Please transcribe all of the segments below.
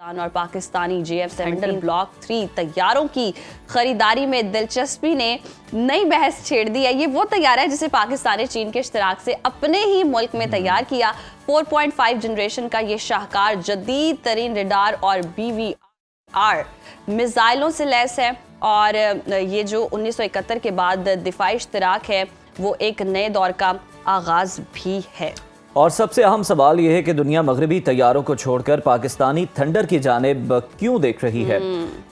اور Pakistani JF-17 block 3 طیاروں کی خریداری میں دلچسپی نے نئی بحث چھیڑ دی ہے۔ یہ وہ طیارہ ہے جسے پاکستان نے چین کے اشتراک سے اپنے ہی ملک میں تیار کیا۔ 4.5 جنریشن کا یہ شاہکار جدید ترین ریڈار اور BVR میزائلوں سے لیس ہے، اور یہ جو 1971 کے بعد دفاعی اشتراک ہے وہ ایک نئے دور کا آغاز بھی ہے۔ اور سب سے اہم سوال یہ ہے کہ دنیا مغربی طیاروں کو چھوڑ کر پاکستانی تھنڈر کی جانب کیوں دیکھ رہی ہے؟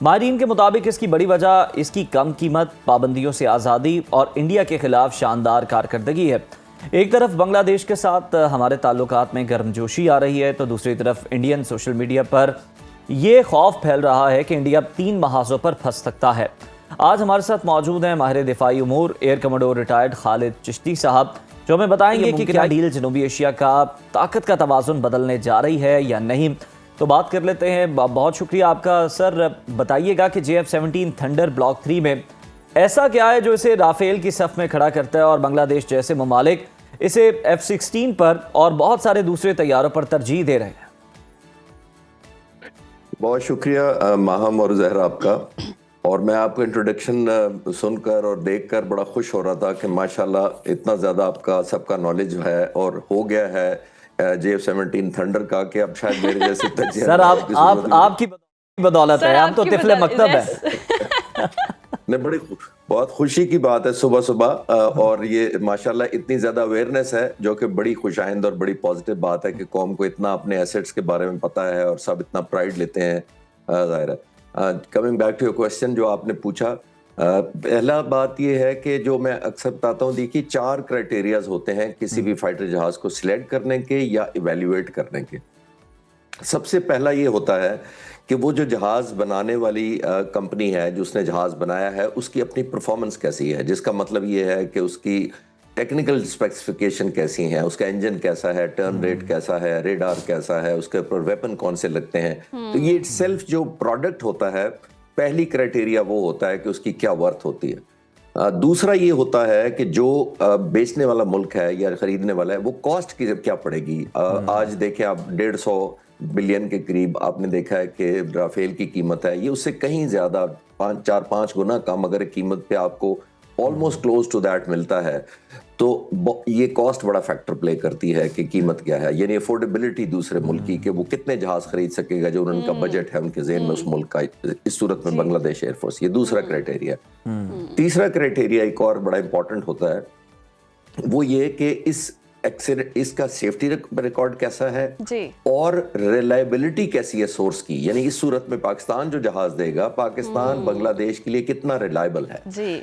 ماہرین کے مطابق اس کی بڑی وجہ اس کی کم قیمت، پابندیوں سے آزادی اور انڈیا کے خلاف شاندار کارکردگی ہے۔ ایک طرف بنگلہ دیش کے ساتھ ہمارے تعلقات میں گرم جوشی آ رہی ہے، تو دوسری طرف انڈین سوشل میڈیا پر یہ خوف پھیل رہا ہے کہ انڈیا 3 محاذوں پر پھنس سکتا ہے۔ آج ہمارے ساتھ موجود ہیں ماہر دفاعی امور ایئر کموڈور ریٹائرڈ خالد چشتی صاحب، جو ہمیں بتائیں گے کہ کیا ڈیل جنوبی ایشیا کا طاقت کا توازن بدلنے جا رہی ہے یا نہیں۔ تو بات کر لیتے ہیں۔ بہت شکریہ آپ کا سر۔ بتائیے گا کہ JF-17 تھنڈر بلاک 3 میں ایسا کیا ہے جو اسے رافیل کی صف میں کھڑا کرتا ہے اور بنگلہ دیش جیسے ممالک اسے F-16 پر اور بہت سارے دوسرے طیاروں پر ترجیح دے رہے ہیں؟ بہت شکریہ ماہم اور زہرا آپ کا، اور میں آپ کا انٹروڈکشن سن کر اور دیکھ کر بڑا خوش ہو رہا تھا کہ ماشاءاللہ اتنا زیادہ آپ کا سب کا نالج ہے اور ہو گیا ہے JF-17 تھنڈر کا کہ اب شاید میرے جیسے تجزیہ سر آپ کی بدولت ہے، ہم تو طفل مکتب ہے۔ نہیں، بہت خوشی کی بات ہے صبح صبح، اور یہ ماشاءاللہ اتنی زیادہ اویئرنیس ہے جو کہ بڑی خوش آئند اور بڑی پازیٹیو بات ہے کہ قوم کو اتنا اپنے ایسٹس کے بارے میں پتہ ہے اور سب اتنا پرائیڈ لیتے ہیں۔ ظاہر ہے coming back to your question جو آپ نے پوچھا، پہلا بات یہ ہے کہ جو میں اکثر بتاتا ہوں، دیکھیے 4 کرائٹیریاز ہوتے ہیں کسی بھی فائٹر جہاز کو سلیکٹ کرنے کے یا ایویلیویٹ کرنے کے۔ سب سے پہلا یہ ہوتا ہے کہ وہ جو جہاز بنانے والی کمپنی ہے جو اس نے جہاز بنایا ہے اس کی اپنی پرفارمنس کیسی ہے، جس کا مطلب یہ ہے کہ اس کی ٹیکنیکل اسپیسیفیکیشن کیسی ہیں، اس کا انجن کیسا ہے، ٹرن ریٹ کیسا ہے، ریڈار کیسا ہے، اس کے اوپر ویپن کون سے لگتے ہیں۔ تو یہ سیلف جو پروڈکٹ ہوتا ہے، پہلی کرائٹیریا وہ ہوتا ہے کہ اس کی کیا ورتھ ہوتی ہے۔ دوسرا یہ ہوتا ہے کہ جو بیچنے والا ملک ہے یا خریدنے والا ہے وہ کاسٹ کی کیا پڑے گی۔ آج دیکھیں آپ 150 بلین کے قریب آپ نے دیکھا ہے کہ رافیل کی قیمت ہے، یہ اس سے کہیں زیادہ 4-5 گنا کم اگر قیمت پہ آپ کو آلموسٹ کلوز ٹو دیٹ ملتا ہے، تو یہ کاسٹ بڑا فیکٹر پلے کرتی ہے کہ قیمت کیا ہے، یعنی افورڈیبلٹی دوسرے ملک کی کہ وہ کتنے جہاز خرید سکے گا جو ان کا بجٹ ہے ان کے ذہن میں اس ملک کا۔ اس صورت میں بنگلہ دیش ایئر فورس، یہ دوسرا کرائٹیریا ہے۔ تیسرا کرائٹیریا ایک اور بڑا امپورٹنٹ ہوتا ہے، وہ یہ کہ اس کا سیفٹی ریکارڈ کیسا ہے اور ریلائبلٹی کیسی ہے سورس کی، یعنی اس صورت میں پاکستان جو جہاز دے گا، پاکستان بنگلہ دیش کے لیے کتنا ریلائبل ہے۔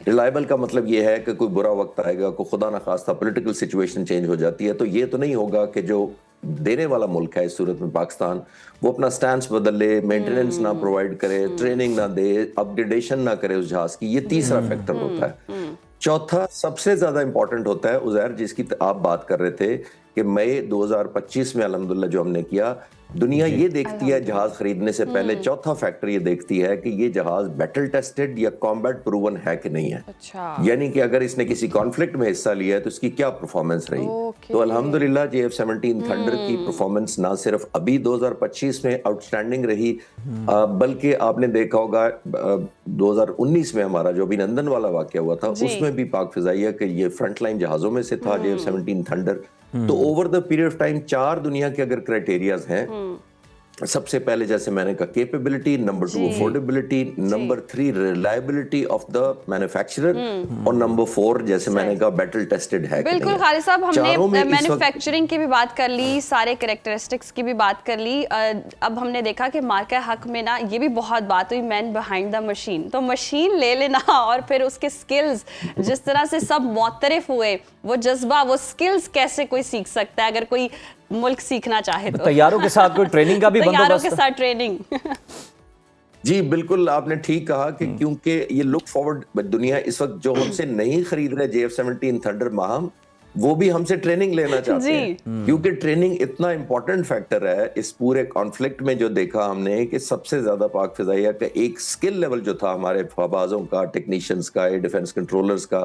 ریلائبل کا مطلب یہ ہے کہ کوئی برا وقت آئے گا، کوئی خدا نخواستہ پولیٹیکل سچویشن چینج ہو جاتی ہے، تو یہ تو نہیں ہوگا کہ جو دینے والا ملک ہے اس صورت میں پاکستان، وہ اپنا سٹانس بدل لے، مینٹیننس نہ پرووائڈ کرے، ٹریننگ نہ دے، اپ گریڈیشن نہ کرے اس جہاز کی۔ یہ تیسرا فیکٹر ہوتا ہے۔ چوتھا سب سے زیادہ امپورٹنٹ ہوتا ہے عزیر، جس کی آپ بات کر رہے تھے کہ مئی 2025 میں الحمدللہ جو ہم نے کیا، دنیا یہ دیکھتی ہے جہاز خریدنے سے پہلے، چوتھا فیکٹر یہ دیکھتی ہے کہ یہ جہاز بیٹل ٹیسٹڈ یا کامبیٹ پروون ہے کہ نہیں ہے، یعنی کہ اگر اس نے کسی کانفلکٹ میں حصہ لیا ہے تو اس کی کیا پرفارمنس رہی۔ تو الحمدللہ JF-17 تھنڈر کی پرفارمنس نہ صرف ابھی 2025 میں آؤٹ سٹینڈنگ رہی، بلکہ آپ نے دیکھا ہوگا 2019 میں ہمارا جو ابھینندن والا واقعہ ہوا تھا، اس میں بھی پاک فضائیہ کہ یہ فرنٹ لائن جہازوں میں سے تھا JF-17 تھنڈر۔ تو over the period of time 4 دنیا کے اگر کرائٹیریاز ہیں، سب سے پہلے جیسے میں نے کہا capability, number 2 affordability, number 3 reliability of the manufacturer, اور نمبر 4 جیسے میں نے کہا بیٹل ٹیسٹڈ ہے۔ بالکل خالد صاحب، ہم نے مینوفیکچرنگ کی بھی بات کر لی، سارے کریکٹرسٹکس کی بھی بات کر لی۔ اب ہم نے دیکھا کہ مارکہ حق میں نا یہ بھی بہت بات ہوئی، مین بیہائنڈ دا مشین، تو مشین لے لینا اور پھر اس کے سکلز جس طرح سے سب معترف ہوئے، وہ جذبہ، وہ سکلز کیسے کوئی سیکھ سکتا ہے اگر کوئی ملک سیکھنا چاہے تو؟ طیاروں کے ساتھ کوئی ٹریننگ کا بھی بندوبست؟ طیاروں کے ساتھ ٹریننگ۔ جی بالکل، آپ نے ٹھیک کہا کہ کیونکہ یہ لک فارورڈ دنیا اس وقت جو ہم سے نہیں خرید رہے JF-17 تھنڈر ماہم، وہ بھی ہم سے ٹریننگ لینا چاہتے ہیں، کیونکہ ٹریننگ اتنا امپورٹنٹ فیکٹر ہے اس پورے کانفلکٹ میں۔ جو دیکھا ہم نے کہ سب سے زیادہ پاک فضائیہ کا ایک سکل لیول جو تھا ہمارے فبازوں کا، ٹیکنیشینز کا، ایئر ڈیفنس کنٹرولرز کا،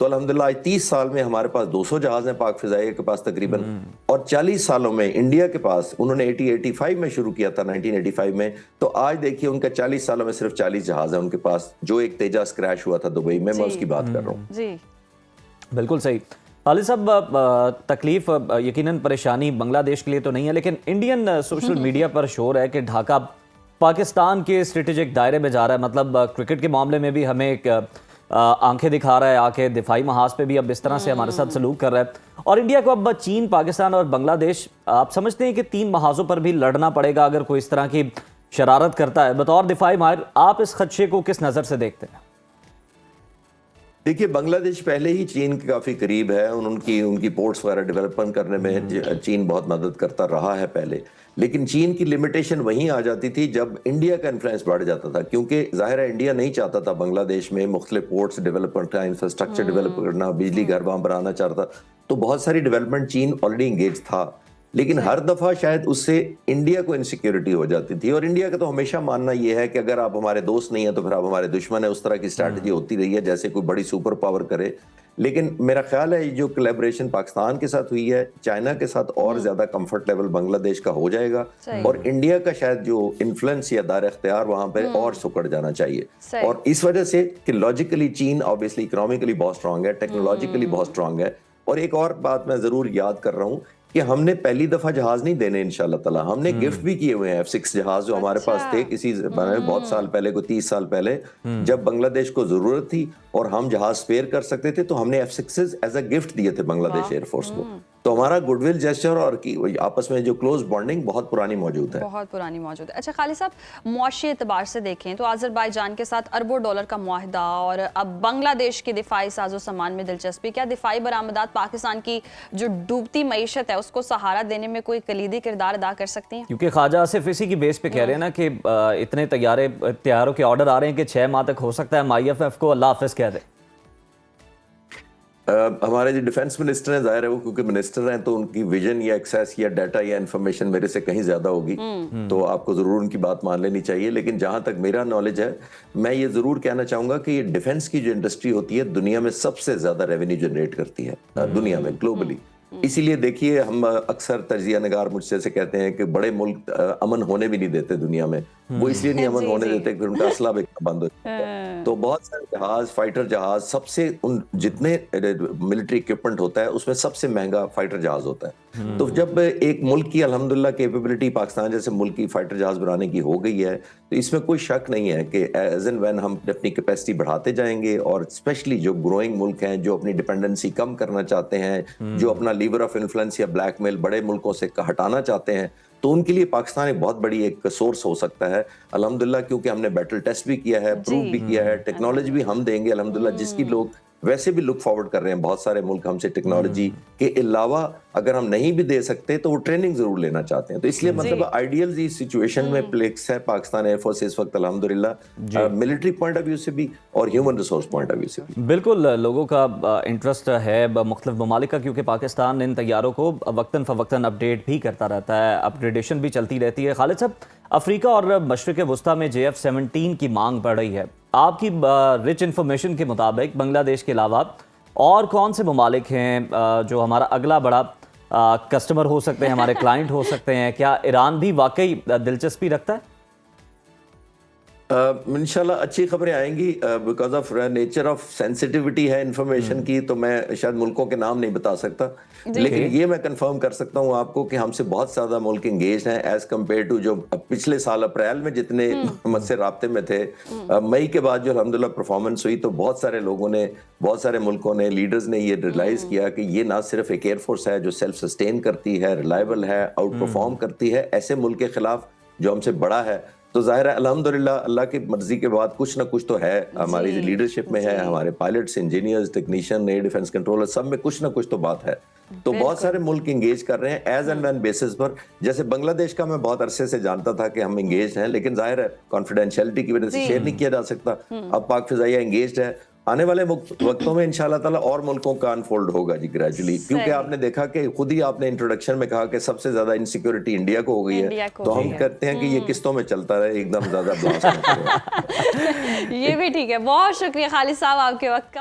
تو الحمدللہ آج 30 سال میں ہمارے پاس 200 جہاز ہیں پاک فضائیہ کے پاس تقریباً، اور 40 سالوں میں انڈیا کے پاس، انہوں نے 85 میں شروع کیا تھا 1985 میں، تو آج دیکھیے ان کا 40 سالوں میں صرف 40 جہاز ہیں ان کے پاس، جو ایک تیجاس کریش ہوا تھا دبئی میں اس کی بات کر رہا ہوں۔ جی بالکل صحیح۔ خالد صاحب، تکلیف یقیناً پریشانی بنگلہ دیش کے لیے تو نہیں ہے، لیکن انڈین سوشل میڈیا پر شور ہے کہ ڈھاکہ پاکستان کے اسٹریٹجک دائرے میں جا رہا ہے، مطلب کرکٹ کے معاملے میں بھی ہمیں ایک آنکھیں دکھا رہا ہے آ کے، دفاعی محاذ پہ بھی اب اس طرح سے ہمارے ساتھ سلوک کر رہا ہے، اور انڈیا کو اب چین، پاکستان اور بنگلہ دیش، آپ سمجھتے ہیں کہ 3 محاذوں پر بھی لڑنا پڑے گا اگر کوئی اس طرح کی شرارت کرتا ہے؟ بطور دفاعی ماہر آپ اس خدشے کو کس نظر سے دیکھتے ہیں؟ دیکھیے بنگلہ دیش پہلے ہی چین کے کافی قریب ہے، ان کی پورٹس وغیرہ ڈیولپمنٹ کرنے میں چین بہت مدد کرتا رہا ہے پہلے، لیکن چین کی لمیٹیشن وہیں آ جاتی تھی جب انڈیا کا انفلوئنس بڑھ جاتا تھا، کیونکہ ظاہر ہے انڈیا نہیں چاہتا تھا بنگلہ دیش میں مختلف پورٹس ڈیولپمنٹ کا انفراسٹرکچر ڈیولپ کرنا، بجلی گھر وہاں بنانا چاہتا، تو بہت ساری ڈیولپمنٹ چین آلریڈی انگیج تھا، لیکن ہر دفعہ شاید اس سے انڈیا کو انسیکیورٹی ہو جاتی تھی، اور انڈیا کا تو ہمیشہ ماننا یہ ہے کہ اگر آپ ہمارے دوست نہیں ہیں تو پھر آپ ہمارے دشمن ہیں، اس طرح کی اسٹریٹجی ہوتی رہی ہے جیسے کوئی بڑی سپر پاور کرے۔ لیکن میرا خیال ہے جو کولیبریشن پاکستان کے ساتھ ہوئی ہے، چائنا کے ساتھ اور زیادہ کمفرٹ لیول بنگلہ دیش کا ہو جائے گا، اور انڈیا کا شاید جو انفلوئنس یا دائرہ اختیار وہاں پہ اور سکڑ جانا چاہیے، اور اس وجہ سے کہ لاجیکلی چین آبویسلی اکنامکلی بہت اسٹرانگ ہے، ٹیکنالوجیکلی بہت اسٹرانگ ہے، اور ایک اور بات میں ضرور یاد کر رہا ہوں کہ ہم نے پہلی دفعہ جہاز نہیں دینے انشاءاللہ تعالی، ہم نے گفٹ بھی کیے ہوئے ہیں F6 جہاز جو ہمارے پاس تھے کسی بہت سال پہلے، کوئی 30 سال پہلے، جب بنگلہ دیش کو ضرورت تھی اور ہم جہاز سپیئر کر سکتے تھے تو ہم نے F6 ایز اے گفٹ دیے تھے بنگلہ دیش ایئر فورس کو، تو ہمارا گڈ ول جیسچر اور آپس میں جو کلوز بانڈنگ بہت پرانی موجود ہے، بہت پرانی موجود ہے۔ اچھا خالد صاحب، معاشی اعتبار سے دیکھیں تو آذربائیجان کے ساتھ اربوں ڈالر کا معاہدہ، اور اب بنگلہ دیش کے دفاعی ساز و سامان میں دلچسپی، کیا دفاعی برآمدات پاکستان کی جو ڈوبتی معیشت ہے اس کو سہارا دینے میں کوئی کلیدی کردار ادا کر سکتی ہیں؟ کیونکہ خواجہ آصف اسی کی بیس پہ کہہ رہے ہیں نا کہ اتنے تیاروں کے آرڈر آ رہے ہیں کہ 6 ماہ تک ہو سکتا ہے IFF کو اللہ حافظ کہہ دے۔ ہمارے جو ڈیفنس منسٹر ہیں، ظاہر ہے وہ کیونکہ منسٹر ہیں تو ان کی ویژن یا ایکسیس یا ڈیٹا یا انفارمیشن میرے سے کہیں زیادہ ہوگی، تو آپ کو ضرور ان کی بات مان لینی چاہیے، لیکن جہاں تک میرا نالج ہے میں یہ ضرور کہنا چاہوں گا کہ یہ ڈیفنس کی جو انڈسٹری ہوتی ہے دنیا میں سب سے زیادہ ریونیو جنریٹ کرتی ہے دنیا میں گلوبلی، اسی لیے دیکھیے ہم اکثر تجزیہ نگار مجھ سے کہتے ہیں کہ بڑے ملک امن ہونے بھی نہیں دیتے دنیا میں، وہ اس لیے نہیں امن ہونے دیتے کہ ان کا اسلحہ بیچنا بند ہو جاتا ہے، تو بہت سارے جہاز، فائٹر جہاز، سب سے ان جتنے ملٹری اکوپمنٹ ہوتا ہے اس میں سب سے مہنگا فائٹر جہاز ہوتا ہے، تو جب ایک ملک کی الحمدللہ کیپیبلٹی پاکستان جیسے ملک کی فائٹر جہاز بنانے کی ہو گئی ہے تو اس میں کوئی شک نہیں ہے کہ ایز اینڈ وین ہم اپنی کیپیسٹی بڑھاتے جائیں گے، اور اسپیشلی جو گروئنگ ملک ہیں جو اپنی ڈیپینڈنسی کم کرنا چاہتے ہیں، جو اپنا لیور آف انفلوئنس یا بلیک میل بڑے ملکوں سے ہٹانا چاہتے ہیں، تو ان کے لیے پاکستان ایک بہت بڑی ایک سورس ہو سکتا ہے الحمدللہ، کیونکہ ہم نے بیٹل ٹیسٹ بھی کیا ہے، پروو بھی کیا ہے، ٹیکنالوجی بھی ہم دیں گے الحمدللہ، جس کی لوگ ویسے بھی لک فارورڈ کر رہے ہیں، بہت سارے ملک ہم سے ٹیکنالوجی کے علاوہ اگر ہم نہیں بھی دے سکتے تو وہ ٹریننگ ضرور لینا چاہتے ہیں، تو اس لیے مطلب آئیڈیل سچویشن میں پلیکس ہے پاکستان ایئر فورس اس وقت الحمدللہ، ملٹری پوائنٹ آف ویو سے بھی اور human resource point of view سے بھی۔ بالکل لوگوں کا انٹرسٹ ہے مختلف ممالک کا، کیونکہ پاکستان ان طیاروں کو وقتاً فوقتاً اپڈیٹ بھی کرتا رہتا ہے، اپگریڈیشن بھی چلتی رہتی ہے۔ خالد صاحب، افریقہ اور مشرق وسطیٰ میں JF-17 کی مانگ بڑھ رہی ہے، آپ کی رچ انفارمیشن کے مطابق بنگلہ دیش کے علاوہ اور کون سے ممالک ہیں جو ہمارا اگلا بڑا کسٹمر ہو سکتے ہیں، ہمارے کلائنٹ ہو سکتے ہیں؟ کیا ایران بھی واقعی دلچسپی رکھتا ہے؟ انشاءاللہ اچھی خبریں آئیں گی، because of nature of sensitivity ہے انفارمیشن کی، تو میں شاید ملکوں کے نام نہیں بتا سکتا، لیکن یہ میں کنفرم کر سکتا ہوں آپ کو کہ ہم سے بہت زیادہ ملک انگیج ہیں ایز کمپیئر ٹو جو پچھلے سال اپریل میں جتنے مجھ سے رابطے میں تھے، مئی کے بعد جو الحمدللہ پرفارمنس ہوئی تو بہت سارے لوگوں نے، بہت سارے ملکوں نے، لیڈرز نے یہ ریئلائز کیا کہ یہ نہ صرف ایک ایئر فورس ہے جو سیلف سسٹین کرتی ہے، ریلائبل ہے، آؤٹ پرفارم کرتی ہے ایسے ملک کے خلاف جو ہم سے بڑا ہے، تو ظاہر ہے الحمدللہ اللہ کی مرضی کے بعد کچھ نہ کچھ تو ہے، ہماری لیڈرشپ میں ہے، ہمارے pilots, engineers, technician, air defence controller, سب میں کچھ نہ کچھ تو بات ہے، تو بہت سارے ملک انگیج کر رہے ہیں ایز اینڈ وین بیسس پر۔ جیسے بنگلہ دیش کا میں بہت عرصے سے جانتا تھا کہ ہم انگیج ہیں، لیکن ظاہر ہے کانفیڈینشیلٹی کی وجہ سے شیئر نہیں کیا جا سکتا، اب پاک فضائیہ انگیجڈ ہے، آنے والے وقتوں میں انشاءاللہ تعالیٰ اور ملکوں کا انفولڈ ہوگا جی گریجولی، کیونکہ آپ نے دیکھا کہ خود ہی آپ نے انٹروڈکشن میں کہا کہ سب سے زیادہ انسیکیورٹی انڈیا کو ہو گئی ہے، تو ہم کہتے ہیں کہ یہ قسطوں میں چلتا رہے، ایک دم زیادہ بلاسٹ۔ یہ بھی ٹھیک ہے، بہت شکریہ خالد صاحب آپ کے وقت کا۔